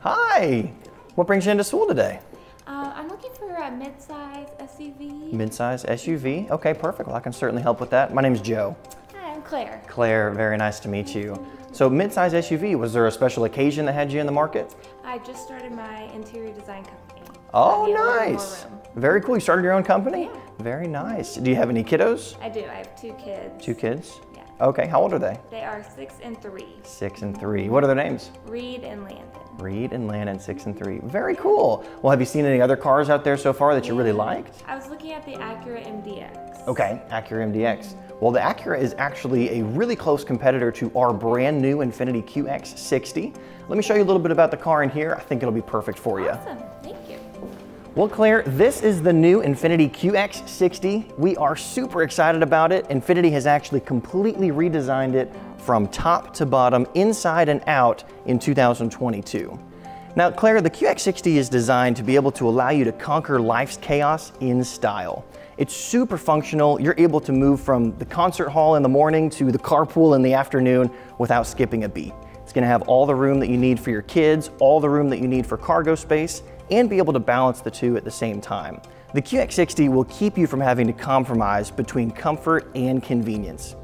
Hi. What brings you into Sewell today? I'm looking for a mid-size SUV. Mid-size SUV? Okay, perfect. Well, I can certainly help with that. My name's Joe. Hi, I'm Claire. Claire, very nice to meet you. So mid-size SUV, was there a special occasion that had you in the market? I just started my interior design company. Oh, I need a little more nice. room. Very cool. You started your own company? Yeah. Very nice. Do you have any kiddos? I do. I have 2 kids. 2 kids? Yeah. Okay, how old are they? They are 6 and 3. 6 and 3. What are their names? Reed and Landon. Reed and Landon, 6 and 3. Very cool. Well, have you seen any other cars out there so far that you really liked? I was looking at the Acura MDX. Okay, Acura MDX. Well, the Acura is actually a really close competitor to our brand new Infiniti QX60. Let me show you a little bit about the car in here. I think it'll be perfect for you. Awesome. Thank you. Well, Claire, this is the new Infiniti QX60. We are super excited about it. Infiniti has actually completely redesigned it from top to bottom, inside and out in 2022. Now, Claire, the QX60 is designed to be able to allow you to conquer life's chaos in style. It's super functional. You're able to move from the concert hall in the morning to the carpool in the afternoon without skipping a beat. It's gonna have all the room that you need for your kids, all the room that you need for cargo space, and be able to balance the two at the same time. The QX60 will keep you from having to compromise between comfort and convenience.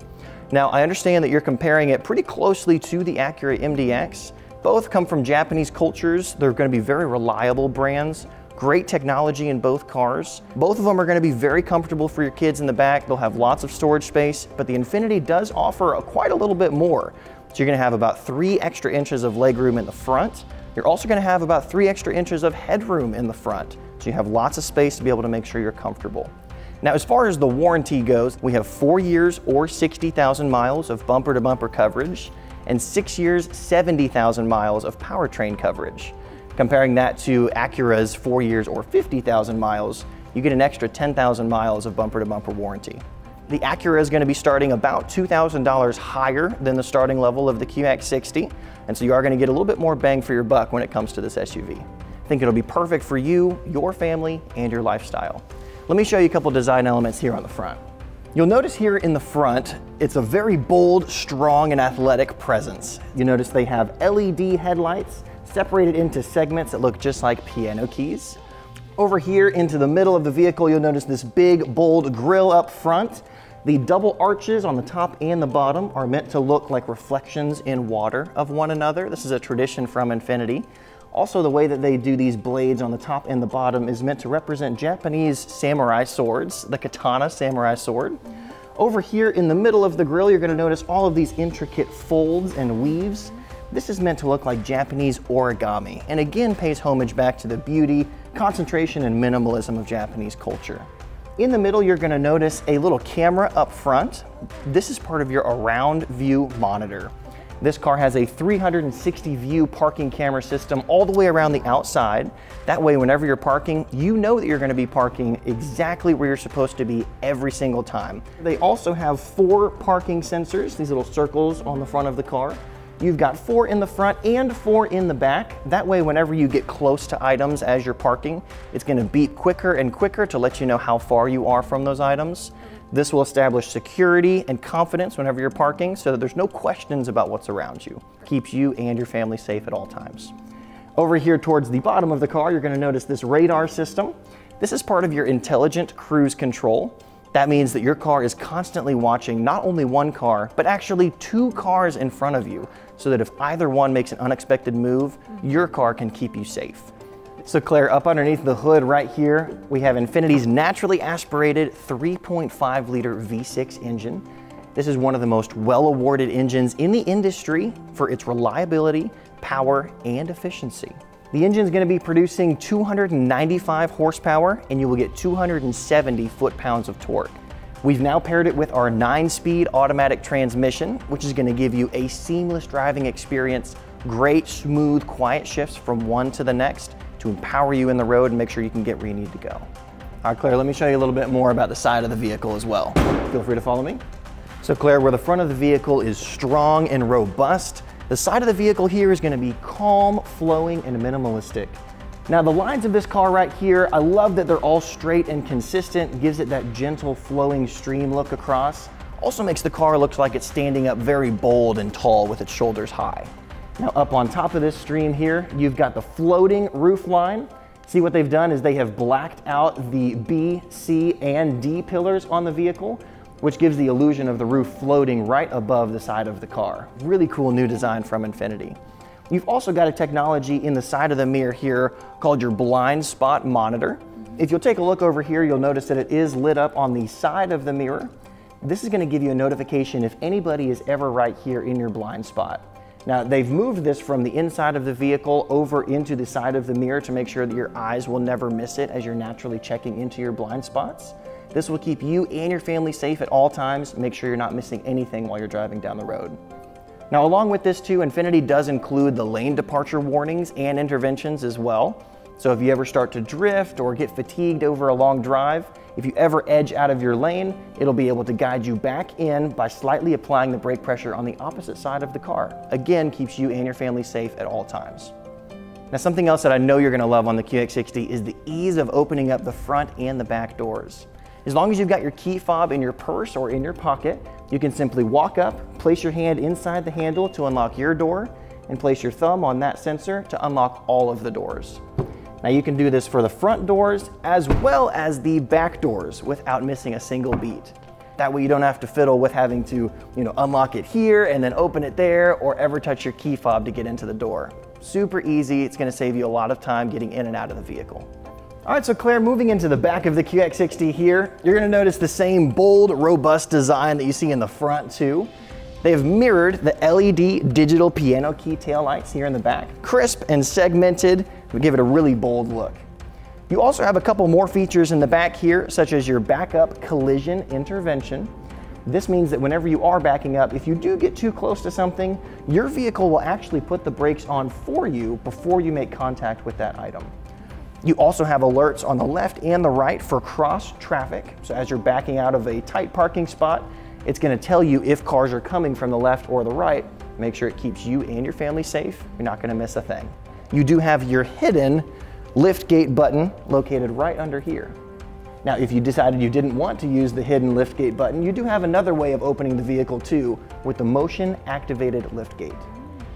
Now, I understand that you're comparing it pretty closely to the Acura MDX. Both come from Japanese cultures. They're going to be very reliable brands, great technology in both cars. Both of them are going to be very comfortable for your kids in the back. They'll have lots of storage space, but the Infiniti does offer quite a little bit more. So you're going to have about 3 extra inches of legroom in the front. You're also going to have about 3 extra inches of headroom in the front. So you have lots of space to be able to make sure you're comfortable. Now, as far as the warranty goes, we have 4 years or 60,000 miles of bumper-to-bumper coverage and 6 years, 70,000 miles of powertrain coverage. Comparing that to Acura's 4 years or 50,000 miles, you get an extra 10,000 miles of bumper-to-bumper warranty. The Acura is going to be starting about $2,000 higher than the starting level of the QX60, and so you are going to get a little bit more bang for your buck when it comes to this SUV. I think it'll be perfect for you, your family, and your lifestyle. Let me show you a couple design elements here on the front. You'll notice here in the front, it's a very bold, strong, and athletic presence. You notice they have LED headlights separated into segments that look just like piano keys. Over here into the middle of the vehicle, you'll notice this big, bold grille up front. The double arches on the top and the bottom are meant to look like reflections in water of one another. This is a tradition from Infiniti. Also, the way that they do these blades on the top and the bottom is meant to represent Japanese samurai swords, the katana samurai sword. Over here in the middle of the grille, you're going to notice all of these intricate folds and weaves. This is meant to look like Japanese origami, and again pays homage back to the beauty, concentration, and minimalism of Japanese culture. In the middle, you're going to notice a little camera up front. This is part of your around view monitor. This car has a 360 view parking camera system all the way around the outside. That way, whenever you're parking, you know that you're going to be parking exactly where you're supposed to be every single time. They also have 4 parking sensors, these little circles on the front of the car. You've got 4 in the front and 4 in the back. That way, whenever you get close to items as you're parking, it's going to beep quicker and quicker to let you know how far you are from those items. This will establish security and confidence whenever you're parking so that there's no questions about what's around you. Keeps you and your family safe at all times. Over here towards the bottom of the car, you're going to notice this radar system. This is part of your intelligent cruise control. That means that your car is constantly watching not only one car, but actually 2 cars in front of you, so that if either one makes an unexpected move, your car can keep you safe. So Claire, up underneath the hood right here, we have Infiniti's naturally aspirated 3.5 liter V6 engine. This is one of the most well-awarded engines in the industry for its reliability, power, and efficiency. The engine is going to be producing 295 horsepower, and you will get 270 foot-pounds of torque. We've now paired it with our 9-speed automatic transmission, which is going to give you a seamless driving experience, great, smooth, quiet shifts from one to the next, to empower you in the road and make sure you can get where you need to go. All right, Claire, let me show you a little bit more about the side of the vehicle as well. Feel free to follow me. So Claire, where the front of the vehicle is strong and robust, the side of the vehicle here is going to be calm, flowing, and minimalistic. Now the lines of this car right here, I love that they're all straight and consistent, gives it that gentle flowing stream look across. Also makes the car look like it's standing up very bold and tall with its shoulders high. Now up on top of this stream here, you've got the floating roof line. See, what they've done is they have blacked out the B, C, and D pillars on the vehicle, which gives the illusion of the roof floating right above the side of the car. Really cool new design from Infiniti. You've also got a technology in the side of the mirror here called your blind spot monitor. If you'll take a look over here, you'll notice that it is lit up on the side of the mirror. This is going to give you a notification if anybody is ever right here in your blind spot. Now, they've moved this from the inside of the vehicle over into the side of the mirror to make sure that your eyes will never miss it as you're naturally checking into your blind spots. This will keep you and your family safe at all times. Make sure you're not missing anything while you're driving down the road. Now, along with this too, Infiniti does include the lane departure warnings and interventions as well. So if you ever start to drift or get fatigued over a long drive, if you ever edge out of your lane, it'll be able to guide you back in by slightly applying the brake pressure on the opposite side of the car. Again, keeps you and your family safe at all times. Now, something else that I know you're gonna love on the QX60 is the ease of opening up the front and the back doors. As long as you've got your key fob in your purse or in your pocket, you can simply walk up, place your hand inside the handle to unlock your door, and place your thumb on that sensor to unlock all of the doors. Now you can do this for the front doors as well as the back doors without missing a single beat. That way you don't have to fiddle with having to, unlock it here and then open it there, or ever touch your key fob to get into the door. Super easy. It's going to save you a lot of time getting in and out of the vehicle. All right, so Claire, moving into the back of the QX60 here, you're going to notice the same bold, robust design that you see in the front too. They have mirrored the LED digital piano key taillights here in the back. Crisp and segmented, we give it a really bold look. You also have a couple more features in the back here, such as your backup collision intervention. This means that whenever you are backing up, if you do get too close to something, your vehicle will actually put the brakes on for you before you make contact with that item. You also have alerts on the left and the right for cross traffic. So as you're backing out of a tight parking spot, it's going to tell you if cars are coming from the left or the right. Make sure it keeps you and your family safe. You're not going to miss a thing. You do have your hidden lift gate button located right under here. Now, if you decided you didn't want to use the hidden lift gate button, you do have another way of opening the vehicle too, with the motion activated lift gate.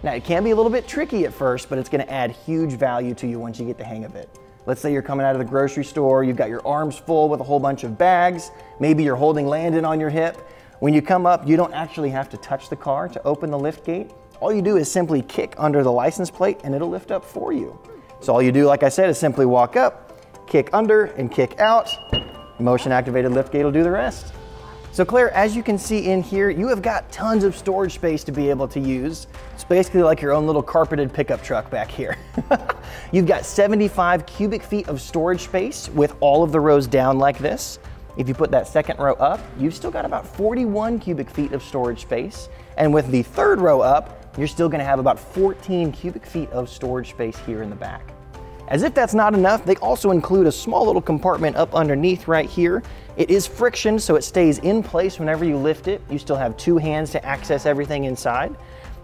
Now, it can be a little bit tricky at first, but it's going to add huge value to you once you get the hang of it. Let's say you're coming out of the grocery store, you've got your arms full with a whole bunch of bags, maybe you're holding Landon on your hip. When you come up, you don't actually have to touch the car to open the lift gate. All you do is simply kick under the license plate and it'll lift up for you. So all you do, like I said, is simply walk up, kick under and kick out. Motion activated lift gate will do the rest. So Claire, as you can see in here, you have got tons of storage space to be able to use. It's basically like your own little carpeted pickup truck back here. You've got 75 cubic feet of storage space with all of the rows down like this. If you put that second row up, you've still got about 41 cubic feet of storage space. And with the third row up, you're still gonna have about 14 cubic feet of storage space here in the back. As if that's not enough, they also include a small little compartment up underneath right here. It is friction, so it stays in place whenever you lift it. You still have two hands to access everything inside.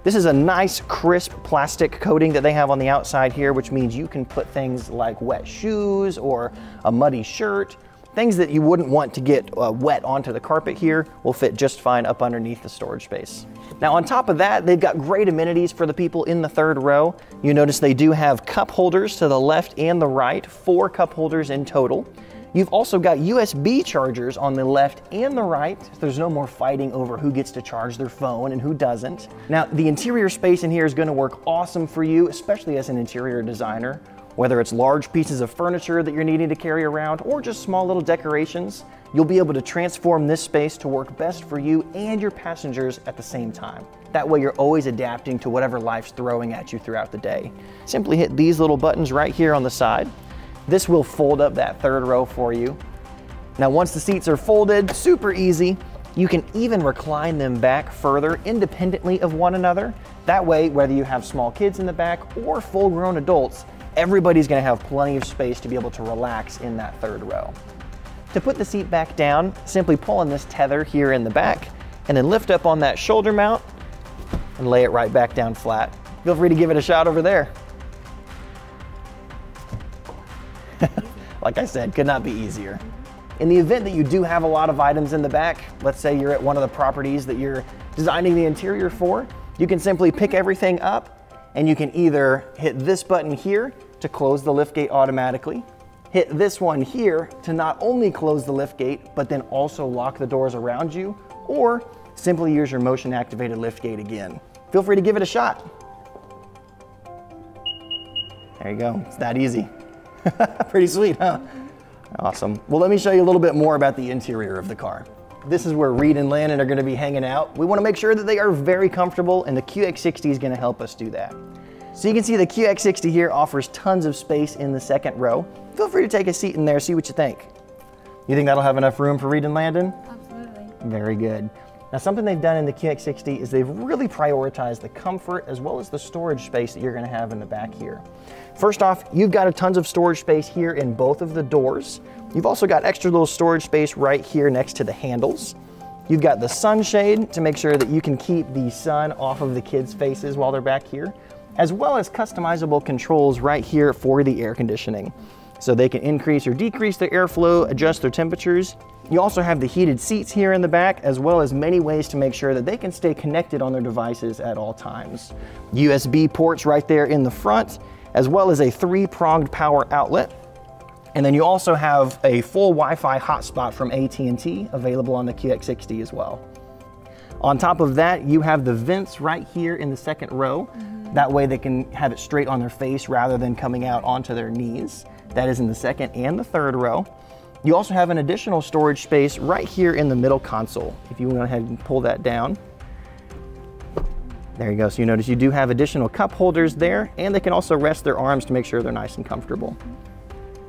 This is a nice crisp plastic coating that they have on the outside here, which means you can put things like wet shoes or a muddy shirt. Things that you wouldn't want to get wet onto the carpet here will fit just fine up underneath the storage space. Now on top of that, they've got great amenities for the people in the third row. You notice they do have cup holders to the left and the right, 4 cup holders in total. You've also got USB chargers on the left and the right, so there's no more fighting over who gets to charge their phone and who doesn't. Now the interior space in here is going to work awesome for you, especially as an interior designer. Whether it's large pieces of furniture that you're needing to carry around or just small little decorations, you'll be able to transform this space to work best for you and your passengers at the same time. That way you're always adapting to whatever life's throwing at you throughout the day. Simply hit these little buttons right here on the side. This will fold up that third row for you. Now once the seats are folded, super easy, you can even recline them back further independently of one another. That way, whether you have small kids in the back or full-grown adults, everybody's gonna have plenty of space to be able to relax in that third row. To put the seat back down, simply pull on this tether here in the back and then lift up on that shoulder mount and lay it right back down flat. Feel free to give it a shot over there. Like I said, could not be easier. In the event that you do have a lot of items in the back, let's say you're at one of the properties that you're designing the interior for, you can simply pick everything up And you can either hit this button here to close the liftgate automatically, hit this one here to not only close the liftgate, but then also lock the doors around you, or simply use your motion activated liftgate again. Feel free to give it a shot. There you go, it's that easy. Pretty sweet, huh? Awesome. Well, let me show you a little bit more about the interior of the car. This is where Reed and Landon are going to be hanging out. We want to make sure that they are very comfortable, and the QX60 is going to help us do that. So you can see the QX60 here offers tons of space in the second row. Feel free to take a seat in there, see what you think. You think that'll have enough room for Reed and Landon? Absolutely. Very good. Now, something they've done in the QX60 is they've really prioritized the comfort as well as the storage space that you're going to have in the back here. First off, you've got a tons of storage space here in both of the doors. You've also got extra little storage space right here next to the handles. You've got the sunshade to make sure that you can keep the sun off of the kids' faces while they're back here, as well as customizable controls right here for the air conditioning. So they can increase or decrease their airflow, adjust their temperatures. You also have the heated seats here in the back, as well as many ways to make sure that they can stay connected on their devices at all times. USB ports right there in the front, as well as a 3-pronged power outlet. And then you also have a full Wi-Fi hotspot from AT&T available on the QX60 as well. On top of that, you have the vents right here in the second row. That way they can have it straight on their face rather than coming out onto their knees. That is in the second and the third row. You also have an additional storage space right here in the middle console. If you want to go ahead and pull that down. There you go. So you notice you do have additional cup holders there, and they can also rest their arms to make sure they're nice and comfortable.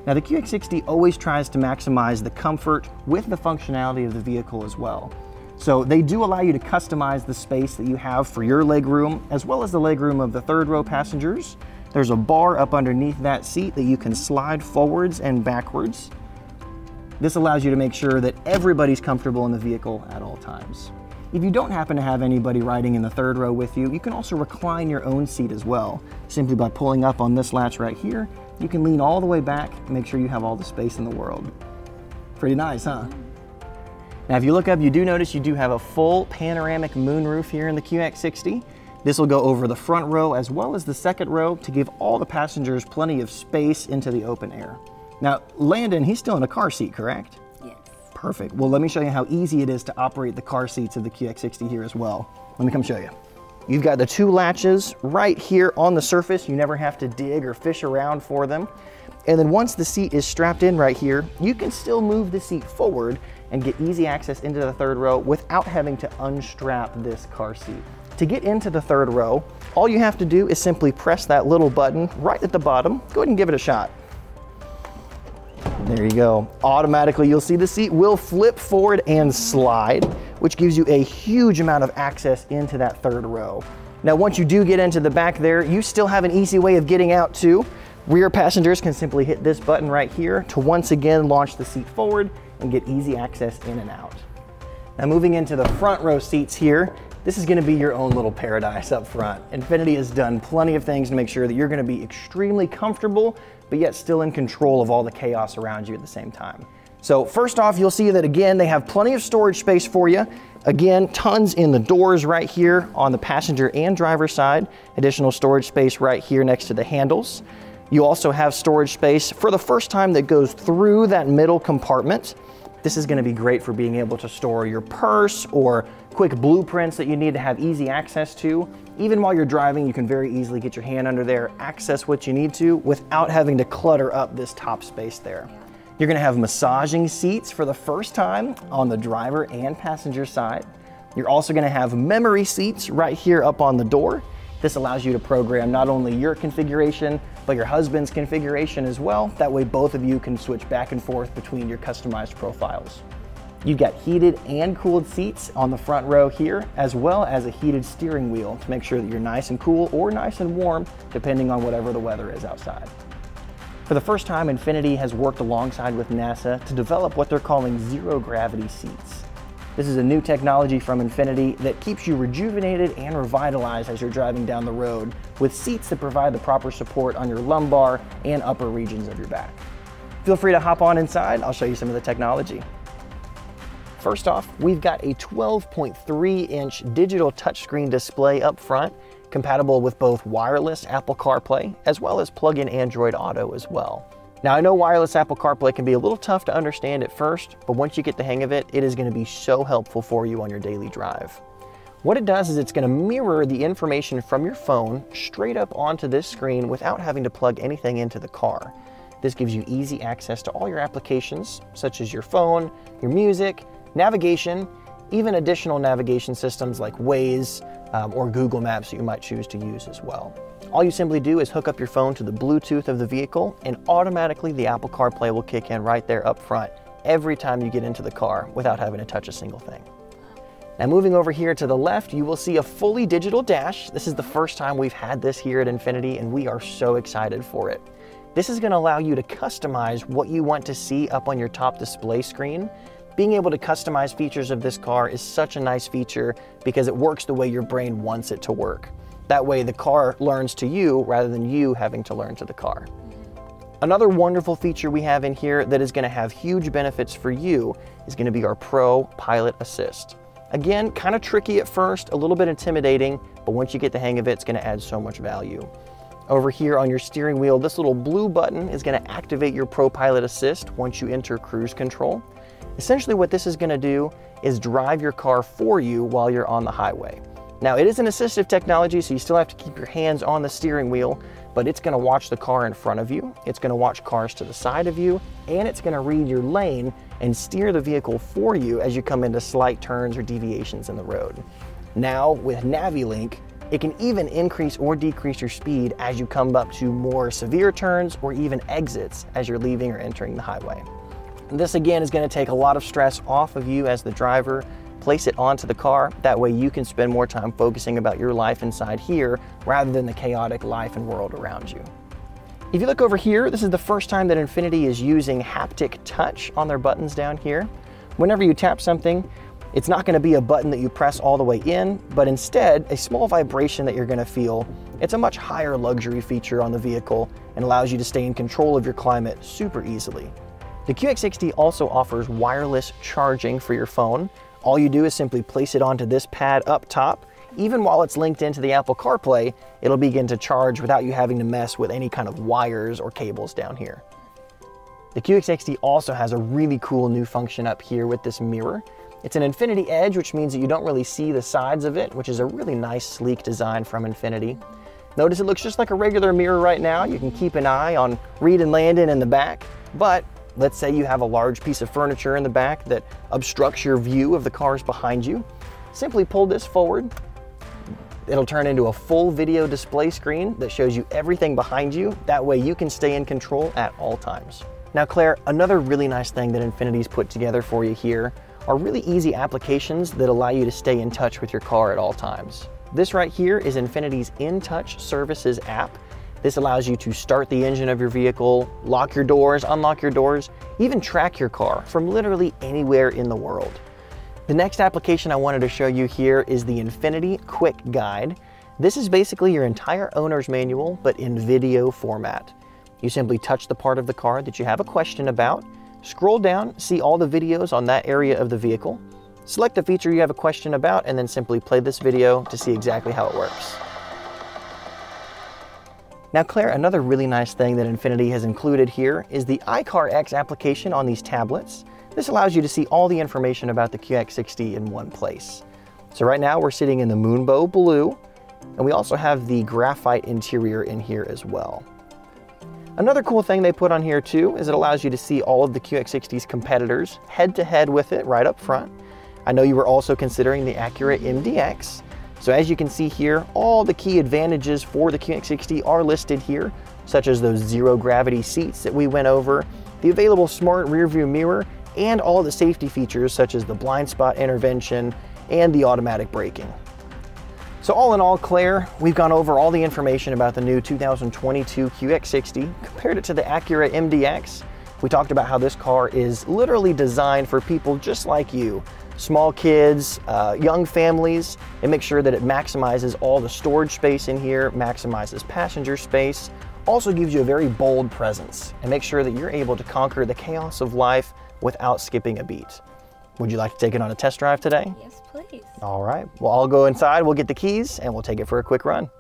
Now, the QX60 always tries to maximize the comfort with the functionality of the vehicle as well. So they do allow you to customize the space that you have for your legroom, as well as the legroom of the third row passengers. There's a bar up underneath that seat that you can slide forwards and backwards. This allows you to make sure that everybody's comfortable in the vehicle at all times. If you don't happen to have anybody riding in the third row with you, you can also recline your own seat as well. Simply by pulling up on this latch right here, you can lean all the way back and make sure you have all the space in the world. Pretty nice, huh? Now, if you look up, you do notice you do have a full panoramic moonroof here in the QX60. This will go over the front row as well as the second row to give all the passengers plenty of space into the open air. Now, Landon, he's still in a car seat, correct? Yes. Perfect. Well, let me show you how easy it is to operate the car seats of the QX60 here as well. Let me come show you. You've got the 2 latches right here on the surface. You never have to dig or fish around for them. And then once the seat is strapped in right here, you can still move the seat forward and get easy access into the third row without having to unstrap this car seat. To get into the third row, all you have to do is simply press that little button right at the bottom. Go ahead and give it a shot. There you go. Automatically, you'll see the seat will flip forward and slide, which gives you a huge amount of access into that third row. Now, once you do get into the back there, you still have an easy way of getting out too. Rear passengers can simply hit this button right here to once again launch the seat forward and get easy access in and out. Now, moving into the front row seats here, this is going to be your own little paradise up front. Infiniti has done plenty of things to make sure that you're going to be extremely comfortable, but yet still in control of all the chaos around you at the same time. So first off, you'll see that again, they have plenty of storage space for you. Again, tons in the doors right here on the passenger and driver side. Additional storage space right here next to the handles. You also have storage space for the first time that goes through that middle compartment. This is going to be great for being able to store your purse or quick blueprints that you need to have easy access to. Even while you're driving, you can very easily get your hand under there, access what you need to without having to clutter up this top space there. You're going to have massaging seats for the first time on the driver and passenger side. You're also going to have memory seats right here up on the door. This allows you to program not only your configuration, but your husband's configuration as well. That way both of you can switch back and forth between your customized profiles. You've got heated and cooled seats on the front row here, as well as a heated steering wheel to make sure that you're nice and cool or nice and warm, depending on whatever the weather is outside. For the first time, Infiniti has worked alongside with NASA to develop what they're calling zero-gravity seats. This is a new technology from Infiniti that keeps you rejuvenated and revitalized as you're driving down the road, with seats that provide the proper support on your lumbar and upper regions of your back. Feel free to hop on inside. I'll show you some of the technology. First off, we've got a 12.3-inch digital touchscreen display up front, compatible with both wireless Apple CarPlay as well as plug-in Android Auto as well. Now, I know wireless Apple CarPlay can be a little tough to understand at first, but once you get the hang of it, it is going to be so helpful for you on your daily drive. What it does is it's going to mirror the information from your phone straight up onto this screen without having to plug anything into the car. This gives you easy access to all your applications, such as your phone, your music, navigation, even additional navigation systems like Waze or Google Maps that you might choose to use as well. All you simply do is hook up your phone to the Bluetooth of the vehicle, and automatically the Apple CarPlay will kick in right there up front every time you get into the car without having to touch a single thing. Now, moving over here to the left, you will see a fully digital dash. This is the first time we've had this here at Infiniti, and we are so excited for it. This is going to allow you to customize what you want to see up on your top display screen. Being able to customize features of this car is such a nice feature because it works the way your brain wants it to work. That way the car learns to you rather than you having to learn to the car. Another wonderful feature we have in here that is going to have huge benefits for you is going to be our Pro Pilot Assist. Again, kind of tricky at first, a little bit intimidating, but once you get the hang of it, it's going to add so much value. Over here on your steering wheel, this little blue button is going to activate your Pro Pilot Assist once you enter cruise control. Essentially what this is going to do is drive your car for you while you're on the highway. Now, it is an assistive technology, so you still have to keep your hands on the steering wheel, but it's going to watch the car in front of you, it's going to watch cars to the side of you, and it's going to read your lane and steer the vehicle for you as you come into slight turns or deviations in the road. Now, with NaviLink, it can even increase or decrease your speed as you come up to more severe turns or even exits as you're leaving or entering the highway. This again is going to take a lot of stress off of you as the driver. Place it onto the car. That way you can spend more time focusing about your life inside here rather than the chaotic life and world around you. If you look over here, this is the first time that Infiniti is using haptic touch on their buttons down here. Whenever you tap something, it's not going to be a button that you press all the way in, but instead a small vibration that you're going to feel. It's a much higher luxury feature on the vehicle and allows you to stay in control of your climate super easily. The QX60 also offers wireless charging for your phone. All you do is simply place it onto this pad up top. Even while it's linked into the Apple CarPlay, it'll begin to charge without you having to mess with any kind of wires or cables down here. The QX60 also has a really cool new function up here with this mirror. It's an Infiniti Edge, which means that you don't really see the sides of it, which is a really nice, sleek design from Infiniti. Notice it looks just like a regular mirror right now. You can keep an eye on Reed and Landon in the back, but let's say you have a large piece of furniture in the back that obstructs your view of the cars behind you. Simply pull this forward. It'll turn into a full video display screen that shows you everything behind you. That way you can stay in control at all times. Now, Claire, another really nice thing that Infiniti's put together for you here are really easy applications that allow you to stay in touch with your car at all times. This right here is Infiniti's InTouch Services app. This allows you to start the engine of your vehicle, lock your doors, unlock your doors, even track your car from literally anywhere in the world. The next application I wanted to show you here is the Infiniti Quick Guide. This is basically your entire owner's manual, but in video format. You simply touch the part of the car that you have a question about, scroll down, see all the videos on that area of the vehicle, select the feature you have a question about, and then simply play this video to see exactly how it works. Now, Claire, another really nice thing that Infiniti has included here is the iCarX application on these tablets. This allows you to see all the information about the QX60 in one place. So right now we're sitting in the Moonbow Blue, and we also have the graphite interior in here as well. Another cool thing they put on here too is it allows you to see all of the QX60's competitors head to head with it right up front. I know you were also considering the Acura MDX. So as you can see here, all the key advantages for the QX60 are listed here, such as those zero gravity seats that we went over, the available smart rear view mirror, and all the safety features such as the blind spot intervention and the automatic braking. So all in all, Claire, we've gone over all the information about the new 2022 QX60, compared it to the Acura MDX. We talked about how this car is literally designed for people just like you. Small kids, young families, and make sure that it maximizes all the storage space in here, maximizes passenger space, also gives you a very bold presence, and make sure that you're able to conquer the chaos of life without skipping a beat. Would you like to take it on a test drive today? Yes, please. All right, well, I'll go inside, we'll get the keys, and we'll take it for a quick run.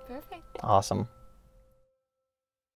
Awesome.